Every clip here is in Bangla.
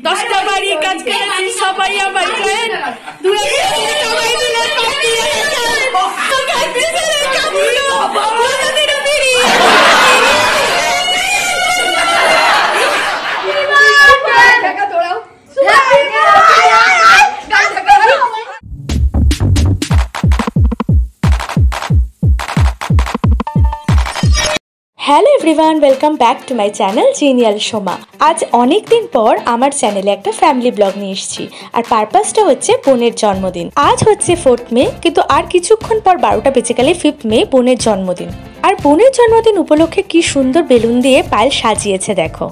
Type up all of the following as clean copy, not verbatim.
10টা বাড়ি কাজ করেছি, সবাই আমার ফ্রেন্ড। সবাই মিলে party hello everyone, welcome back to my channel জিনিয়াল সোমা। আজ অনেক দিন পর আমার চ্যানেলে একটা ফ্যামিলি ব্লগ নিয়ে এসেছি, আর পারপাসটা হচ্ছে বোনের জন্মদিন। আজ হচ্ছে 4th মে, কিন্তু আর কিছুক্ষণ পর 12টা বেজে গেলে 5th মে বোনের জন্মদিন। আর বোনের জন্মদিন উপলক্ষে কি সুন্দর বেলুন দিয়ে পায়েল সাজিয়েছে দেখো।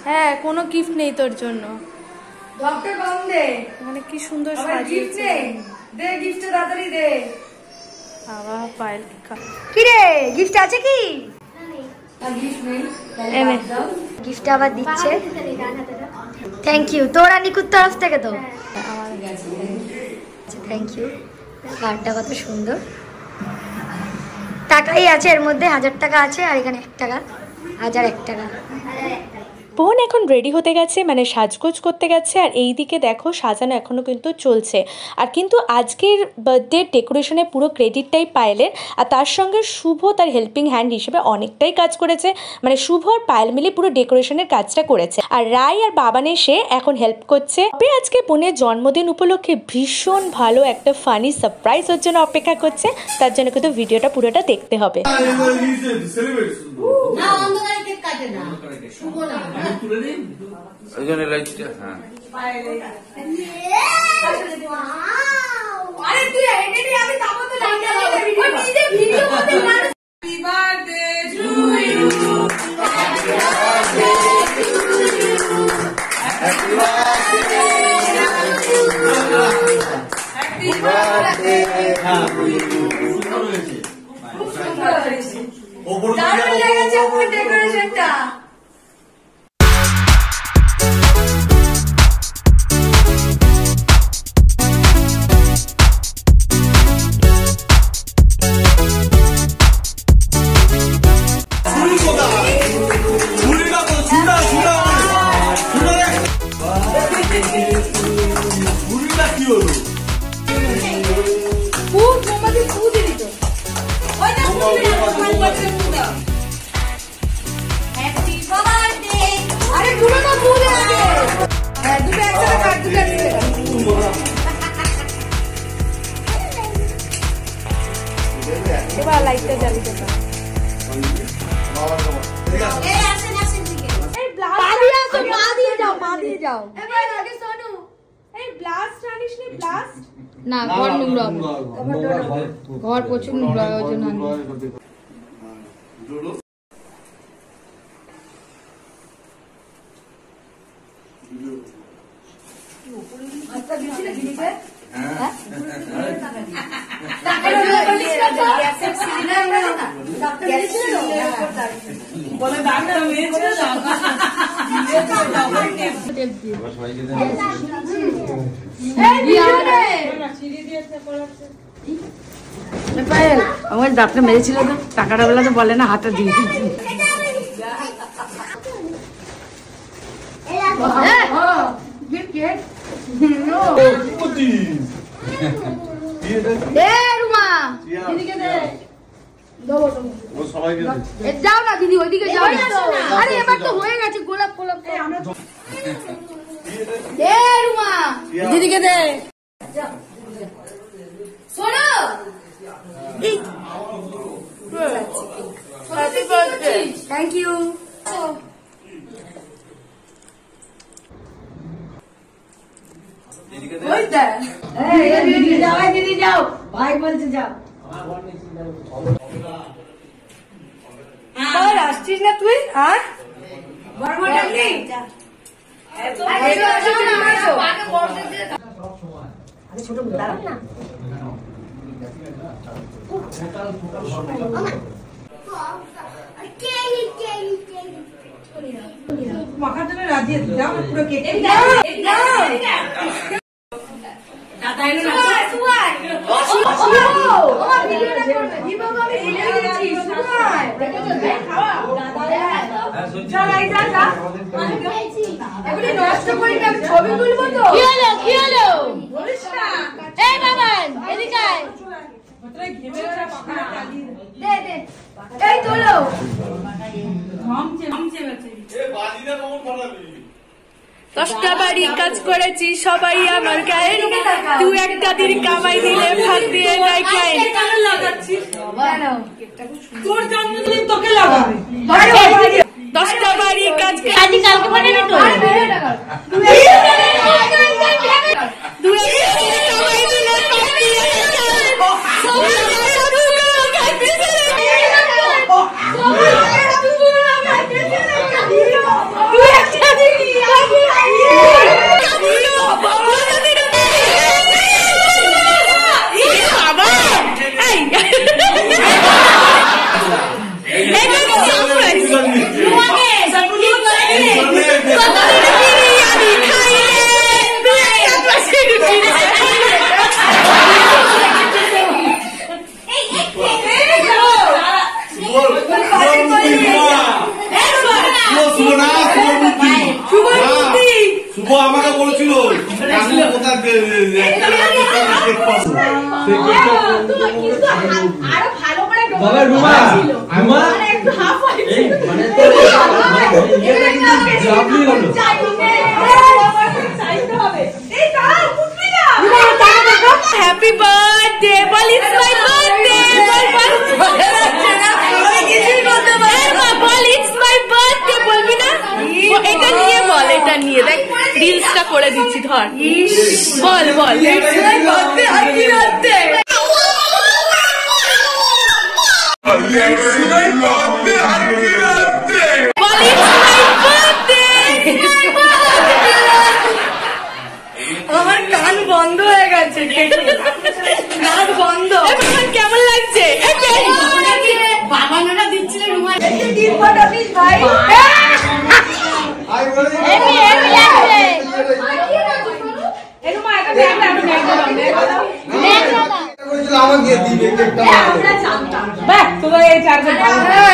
হ্যাঁ, কোনো গিফট নেই তোর জন্য। ডক্টর কম দে, মানে কি সুন্দর সাজিয়েছে। দে গিফট তাড়াতাড়ি দে। বাবা পায়েল কি রে, গিফট আছে কি? গিফট নেই, এনে গিফট আবার দিচ্ছে। থ্যাংক ইউ তোর আর নিকুর তরফ থেকে তো। Thank you. কার্ডটা কত সুন্দর, টাকাই আছে এর মধ্যে, 1000 টাকা আছে, আর এখানে 1 টাকা, 1001 টাকা। বোন এখন রেডি হতে গেছে, মানে সাজগোজ করতে গেছে। আর এই দিকে দেখো সাজানো এখনও কিন্তু চলছে। আর কিন্তু আজকের বার্থডে ডেকোরেশনে পুরো ক্রেডিটটাই পায়েলের। আর তার সঙ্গে শুভ তার হেল্পিং হ্যান্ড হিসেবে অনেকটাই কাজ করেছে, মানে শুভ আর পায়েল মিলে পুরো ডেকোরেশনের কাজটা করেছে। আর রাই আর বাবান এসে এখন হেল্প করছে। তবে আজকে বোনের জন্মদিন উপলক্ষে ভীষণ ভালো একটা ফানি সারপ্রাইজ ওর জন্য অপেক্ষা করছে, তার জন্য কিন্তু ভিডিওটা পুরোটা দেখতে হবে। এবার লাইটটা জ্বালিয়ে দাও। না ঘর নোংরা, ঘর প্রচুর নোংরা, ওই জন্য আমার দাঁতটা মেরেছিল তো, টাকাটা বেলা তো বলে না, হাতে দিয়ে যাও না দিদি, ওইদিকে যাও। আরে এবার তো হয়ে গেছে, গোলাপ গোলাপ দে রুমা, দিদিকে দে। শোনো থ্যাংক ইউ। দিদি যাও, ভাই বলছে যাও। আসছিস না তুই? আর ছোট দাঁড়ান না। মাখার জন্য রাজি আছি, যাও পুরো কেটে ছবি তুলবো তো। কি হলো কি হলো? এই বাবান এদিকে আয়। দে দে এই তোলো। দশটা বাড়ি কাজ করেছি সবাই আমার গায়ে, তুই একটা দিন কামাই দিলে ভাত দিয়ে নাই খাই। তোর জন্মদিন তোকে লাগাবে। 10টা বাড়ি কাজ কালকে বানাবি তো। তুই একটা দিন কামাই দিলে ভাত দিয়ে আমাকে বলেছিল happy birthday ball, it's my birthday ball, it's my birthday বলবি না? এটা নিয়ে বল, এটা নিয়ে দেখ রিলসটা করে দিচ্ছি, ধর বল বল ইটস মাই বার্থডে। আর কি বার্থডে? আমার কান বন্ধ হয়ে গেছে, নাক বন্ধ। কেমন লাগছে? বাবানোটা দিচ্ছিল রুমাল।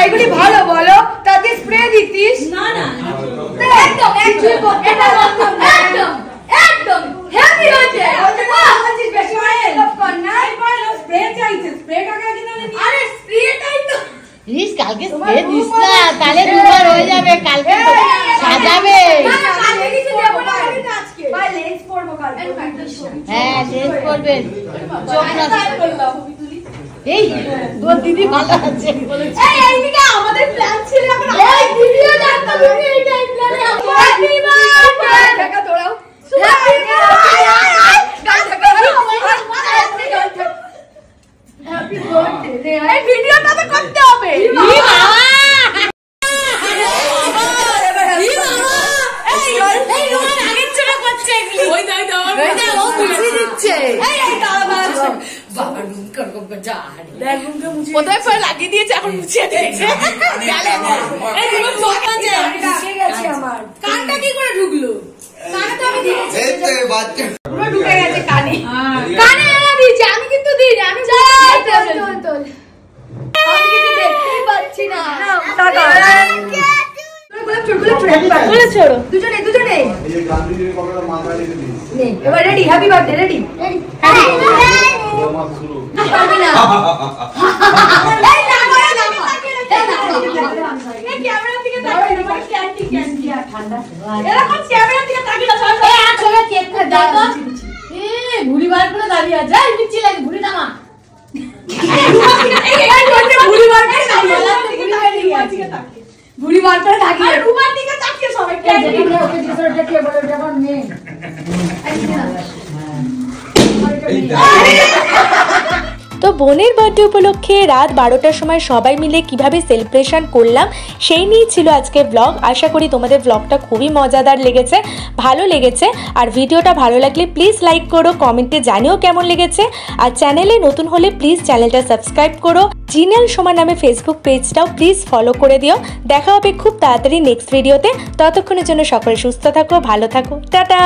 এগুলি ভালো বলো, তাতে স্প্রে দিতিস না। একদম হ্যাপি হয়েছে। কালকে স্প্রে দিস না, তাহলে দুবার হয়ে যাবে। কালকে সাজাবে। হ্যাঁ লেন্স পরবেন। এই তোর দিদি ভালো আছে। এইদিকে আমাদের প্ল্যান ছিল, এখন এই ভিডিও দেখতে হবে। এইটাই প্ল্যানে হ্যাপি বার্থডে টাকা তোড়াও। Happy birthday. এই ভিডিওটা তো করতে হবে। লাগিয়ে দিয়েছে, এখন মুছিয়ে দিয়েছে। কানটা কি করে ঢুকলো? কানে তো আমি দিয়েছি, পুরো ঢুকে গেছে কানে। কানে দিয়েছি আমি, কিন্তু দিইনি আমি। আমি কিছু দেখতেই পাচ্ছি না। দুজনে দুজনে এবার রেডি। Happy birthday. রেডি? পারবি না। ক্যামেরার দিকে তাকিয়ে ক্যান্ডি আর ঠান্ডা এরকম ক্যামেরার দিকে তাকিয়ে আসলে কেক খা দাও। ভুড়ি বার করে দাঁড়িয়ে যা, মিচ্ছি লাগে ভুড়ি নামা। ভুড়ি বার করে তাকিয়ে রুমার দিকে তাকিয়ে সবাই ক্যান্ডি ওকে ডিসোর্টে কে বলে যখন মেন। তো বোনের বার্থডে উপলক্ষে রাত 12টার সময় সবাই মিলে কিভাবে সেলিব্রেশন করলাম সেই নিয়ে ছিল আজকে ব্লগ। আশা করি তোমাদের ব্লগটা খুবই মজাদার লেগেছে, ভালো লেগেছে। আর ভিডিওটা ভালো লাগলে প্লিজ লাইক করো, কমেন্টে জানিও কেমন লেগেছে। আর চ্যানেলে নতুন হলে প্লিজ চ্যানেলটা সাবস্ক্রাইব করো। জিনেল সোমা নামে ফেসবুক পেজটাও প্লিজ ফলো করে দিও। দেখা হবে খুব তাড়াতাড়ি নেক্সট ভিডিওতে। ততক্ষণের জন্য সকলে সুস্থ থাকো, ভালো থাকো, টাটা।